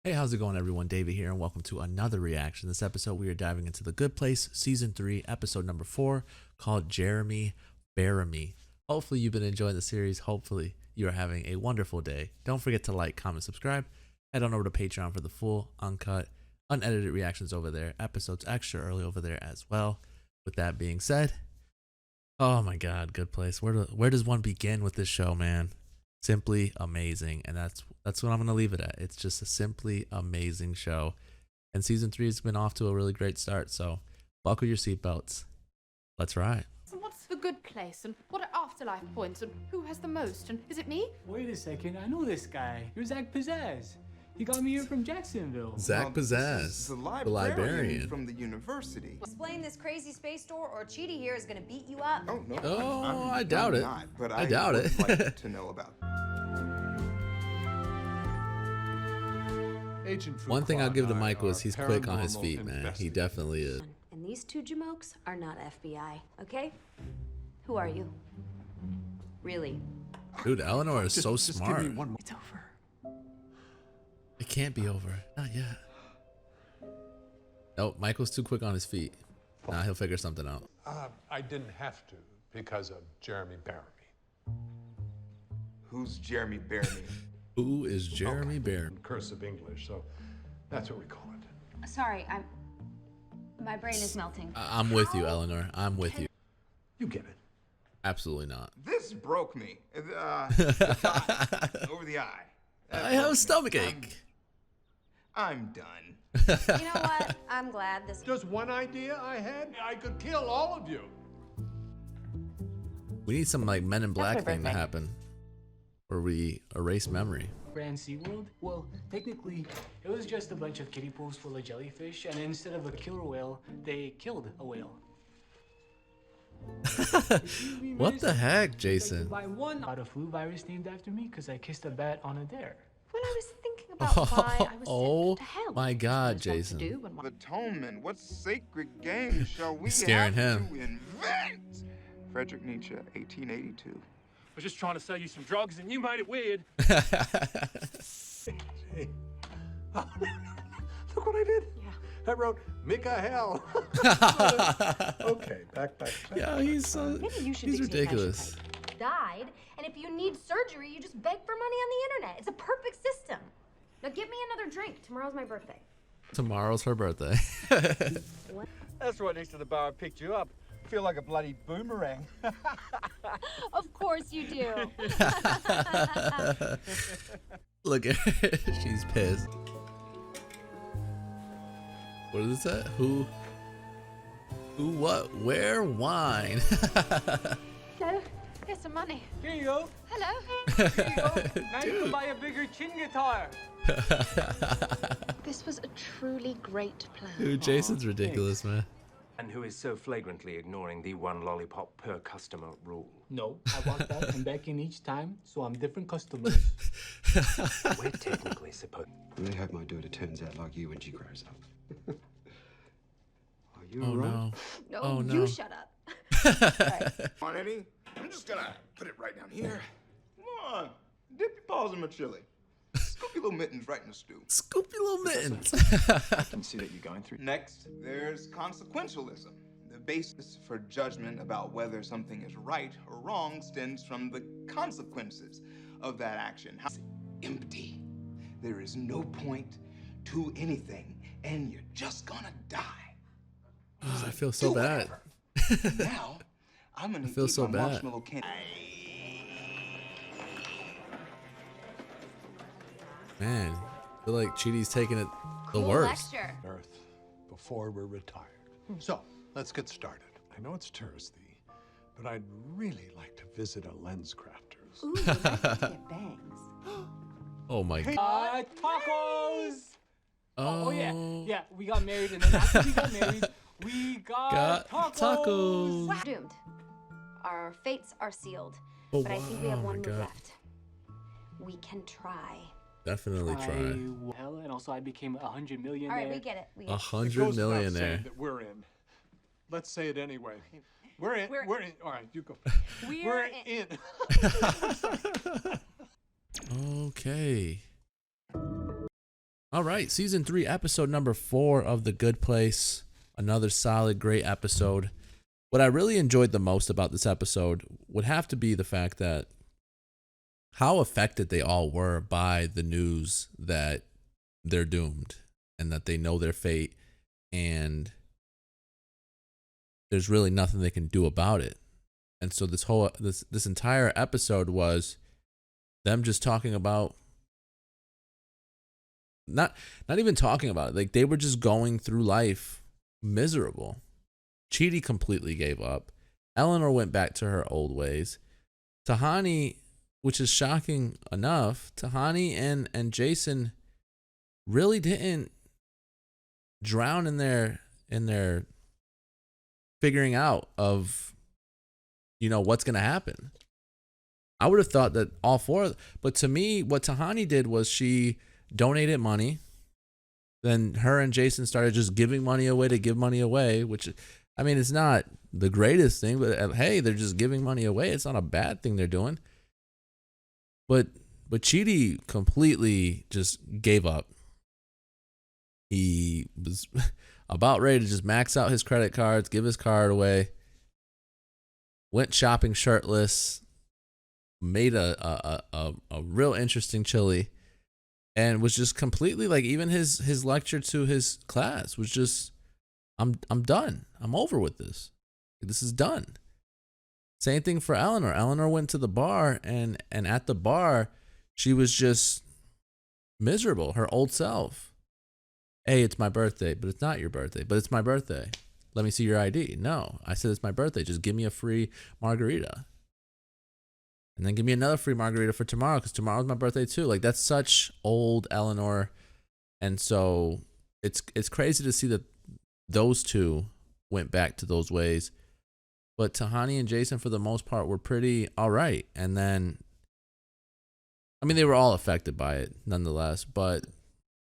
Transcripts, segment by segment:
Hey, how's it going, everyone? David here, and welcome to another reaction. This episode, we are diving into The Good Place, Season 3, Episode number 4, called Jeremy, BEARIMY. Hopefully, you've been enjoying the series. Hopefully, you are having a wonderful day. Don't forget to like, comment, subscribe. Head on over to Patreon for the full, uncut, unedited reactions over there. Episodes extra early over there as well. With that being said, oh my God, Good Place. Where does one begin with this show, man? Simply amazing, and that's what I'm gonna leave it at. It's just a simply amazing show, and season 3 has been off to a really great start. So buckle your seatbelts. Let's ride. So what's the good place, and what are afterlife points, and who has the most, and is it me? Wait a second, I know this guy. You're Zach Pizzazz. He got me here from Jacksonville. Zach Pizzazz, the the librarian from the university. Explain this crazy space door, or Cheetah here is gonna beat you up. Oh no! Oh, I doubt I'm it. Not, but I doubt it. would like to know about. One thing I'll give to Michael is he's quick on his feet, man. He definitely is. And these two jamokes are not FBI, okay? Who are you? Really? Dude, Eleanor is so smart. Give me one more. It's over. It can't be over. Not yet. Nope, Michael's too quick on his feet. Nah, he'll figure something out. I didn't have to because of Jeremy BEARIMY. Who's Jeremy BEARIMY? Who is Jeremy BEARIMY? Cursive English, so that's what we call it. Sorry, my brain is melting. I'm with you, Eleanor. I'm with you. You get it. Absolutely not. This broke me. The thigh, over the eye. I have a stomach ache. I'm done. You know what? I'm glad this. Just one idea I had, I could kill all of you. We need some like Men in Black thing to happen, where we erase memory. Ran SeaWorld? Well, technically, it was just a bunch of kiddie pools full of jellyfish, and instead of a killer whale, they killed a whale. What the heck, Jason? By one got a flu virus named after me because I kissed a bat on a dare. Well, I was thinking about why I was Oh sent to hell. my God, There's what to Jason. do and what- Atonement. What sacred game shall we Scaring have him. to invent? Friedrich Nietzsche, 1882. I was just trying to sell you some drugs and you made it weird. Hey. Look what I did. Yeah. I wrote Mikael. Okay, back. Yeah, he's Maybe you should he's dictate ridiculous. Died, and if you need surgery, you just beg for money on the internet. It's a perfect system. Now get me another drink. Tomorrow's my birthday. Tomorrow's her birthday. That's right next to the bar I picked you up. Feel like a bloody boomerang. Of course you do. Look at her. She's pissed. What is that? Who, what, where, wine? Hello? Here's some money. Here you go. Hello? Here you go. Now you can buy a bigger chin guitar. This was a truly great plan. Dude, Jason's ridiculous, man. And who is so flagrantly ignoring the one lollipop per customer rule? No, I walked out and back in each time, so I'm different customers. We're technically supposed. I really hope my daughter turns out like you when she grows up. Are you Oh alright? no. No, Oh, no. you shut up. On Eddie, I'm just gonna put it right down here. Come on, dip your paws in my chili. Scoop your little mittens right in the stew. Scoopy little mittens. I can see that you're going through. Next, there's consequentialism. The basis for judgment about whether something is right or wrong stems from the consequences of that action. It's empty. There is no point to anything, and you're just gonna die. Oh, I feel so Do bad. whatever. Now, I'm gonna feel eat so my bad. marshmallow candy. Man, I feel like Cheaty's taking it the Cool worst. lecture. Earth before we're retired. So let's get started. I know it's touristy, but I'd really like to visit a lens crafters. Ooh, you'd like to get bangs. Oh my God. Tacos! Oh, Oh yeah, we got married, and then after we got married, we got tacos. We're doomed. Our fates are sealed. Oh, But I think we have wow, one my move God. left. We can try. Definitely try. Hell, and also I became 100 millionaire. All right, we get it. We get it. 100 It goes without millionaire. saying that we're in. Let's say it anyway. We're in. We're- We're in. All right, you go. We're in. Okay. All right, season 3, episode number 4 of The Good Place. Another solid, great episode. What I really enjoyed the most about this episode would have to be the fact that how affected they all were by the news that they're doomed and that they know their fate and there's really nothing they can do about it. And so this entire episode was them just talking about not even talking about it. Like, they were just going through life miserable. Chidi completely gave up. Eleanor went back to her old ways. Tahani, which is shocking enough, Tahani and Jason really didn't drown in their figuring out of, you know, what's going to happen. I would have thought that all four, but to me, what Tahani did was she donated money. Then her and Jason started just giving money away to give money away, which, I mean, it's not the greatest thing, but hey, they're just giving money away. It's not a bad thing they're doing. But Chidi completely just gave up. He was about ready to just max out his credit cards, give his card away. Went shopping shirtless. Made a real interesting chili. And was just completely like, even his lecture to his class was just, I'm done. I'm over with this. This is done. Same thing for Eleanor. Eleanor went to the bar and at the bar, she was just miserable, her old self. Hey, it's my birthday, but it's not your birthday, but it's my birthday. Let me see your ID. No, I said it's my birthday. Just give me a free margarita. And then give me another free margarita for tomorrow because tomorrow's my birthday too. Like, that's such old Eleanor. And so it's crazy to see that those two went back to those ways. But Tahani and Jason, for the most part, were pretty all right. And then, I mean, they were all affected by it nonetheless. But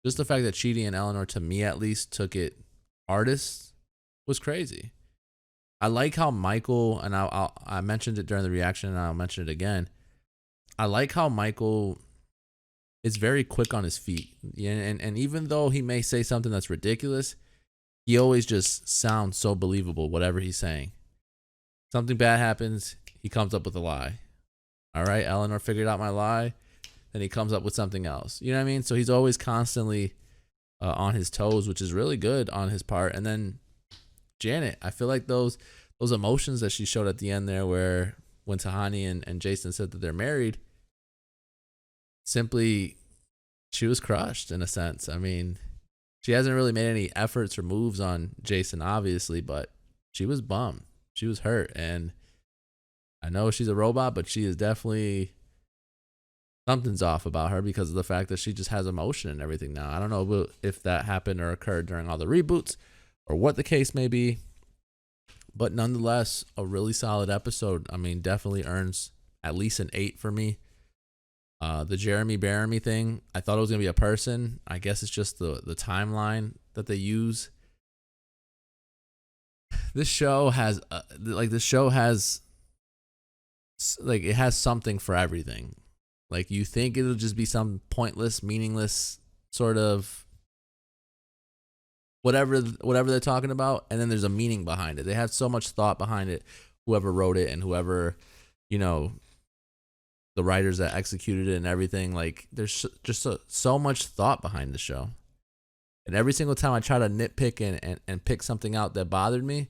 just the fact that Chidi and Eleanor, to me at least, took it hardest was crazy. I like how Michael, and I mentioned it during the reaction, and I'll mention it again. I like how Michael is very quick on his feet. And even though he may say something that's ridiculous, he always just sounds so believable, whatever he's saying. Something bad happens, he comes up with a lie. All right, Eleanor figured out my lie, then he comes up with something else. You know what I mean? So he's always constantly on his toes, which is really good on his part. And then Janet, I feel like those emotions that she showed at the end there, where when Tahani and Jason said that they're married, simply, she was crushed in a sense. I mean, she hasn't really made any efforts or moves on Jason, obviously, but she was bummed. She was hurt. And I know she's a robot, but she is definitely, something's off about her because of the fact that she just has emotion and everything now. I don't know if that happened or occurred during all the reboots or what the case may be. But nonetheless, a really solid episode. I mean, definitely earns at least an 8 for me. The Jeremy BEARIMY thing, I thought it was going to be a person. I guess it's just the timeline that they use. This show has, it has something for everything. Like, you think it'll just be some pointless, meaningless sort of whatever they're talking about, and then there's a meaning behind it. They have so much thought behind it, whoever wrote it and whoever, you know, the writers that executed it and everything. Like, there's just so much thought behind the show. And every single time I try to nitpick and pick something out that bothered me,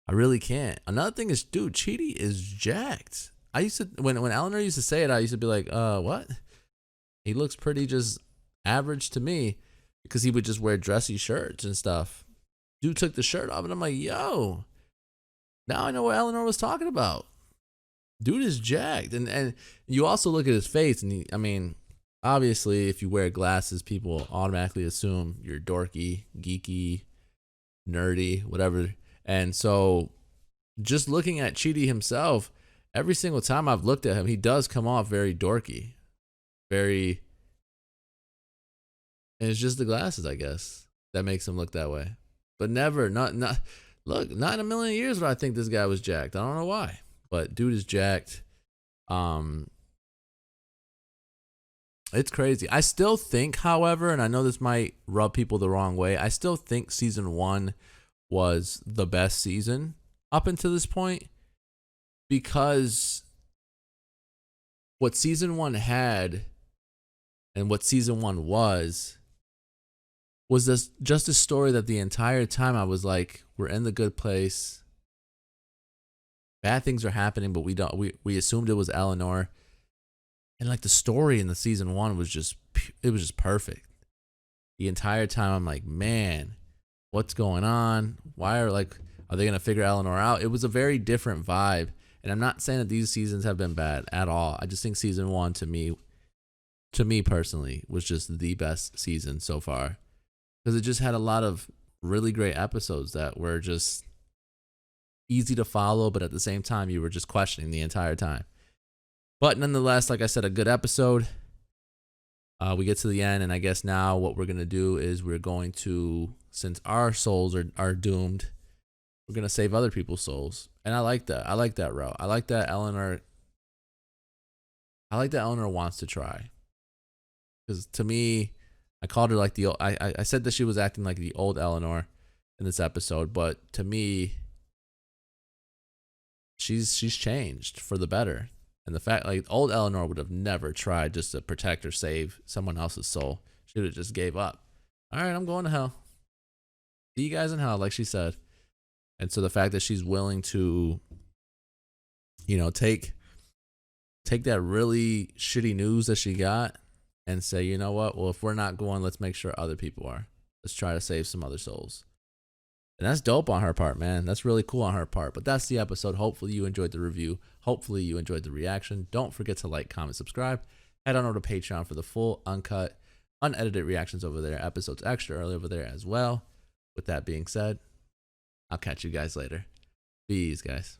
I really can't. Another thing is, dude, Chidi is jacked. I used to, when Eleanor used to say it, I used to be like, what? He looks pretty just average to me, because he would just wear dressy shirts and stuff. Dude took the shirt off, and I'm like, yo, now I know what Eleanor was talking about. Dude is jacked. And you also look at his face, and I mean, obviously, if you wear glasses, people automatically assume you're dorky, geeky, nerdy, whatever. And so just looking at Chidi himself, every single time I've looked at him, he does come off very dorky, very, and it's just the glasses, I guess, that makes him look that way. But never, not in a million years would I think this guy was jacked. I don't know why, but dude is jacked. It's crazy. I still think, however, and I know this might rub people the wrong way, I still think season 1 was the best season up until this point, because what season 1 had and what season 1 was this just a story that the entire time I was like, we're in the good place. Bad things are happening, but we assumed it was Eleanor. And like the story in the season 1 was just perfect. The entire time I'm like, man, what's going on? Are they going to figure Eleanor out? It was a very different vibe. And I'm not saying that these seasons have been bad at all. I just think season 1 to me personally was just the best season so far, because it just had a lot of really great episodes that were just easy to follow, but at the same time you were just questioning the entire time. But nonetheless, like I said, a good episode. We get to the end, and I guess now what we're going to do is we're going to, since our souls are doomed, we're going to save other people's souls. And I like that. I like that route. I like that Eleanor wants to try. Because to me, I called her like I said that she was acting like the old Eleanor in this episode, but to me, she's changed for the better. And the fact, like, old Eleanor would have never tried just to protect or save someone else's soul. She would have just gave up. All right, I'm going to hell. See you guys in hell, like she said. And so the fact that she's willing to, take that really shitty news that she got and say, you know what? Well, if we're not going, let's make sure other people are. Let's try to save some other souls. And that's dope on her part, man. That's really cool on her part. But that's the episode. Hopefully you enjoyed the review. Hopefully you enjoyed the reaction. Don't forget to like, comment, subscribe. Head on over to Patreon for the full, uncut, unedited reactions over there. Episodes extra early over there as well. With that being said, I'll catch you guys later. Peace, guys.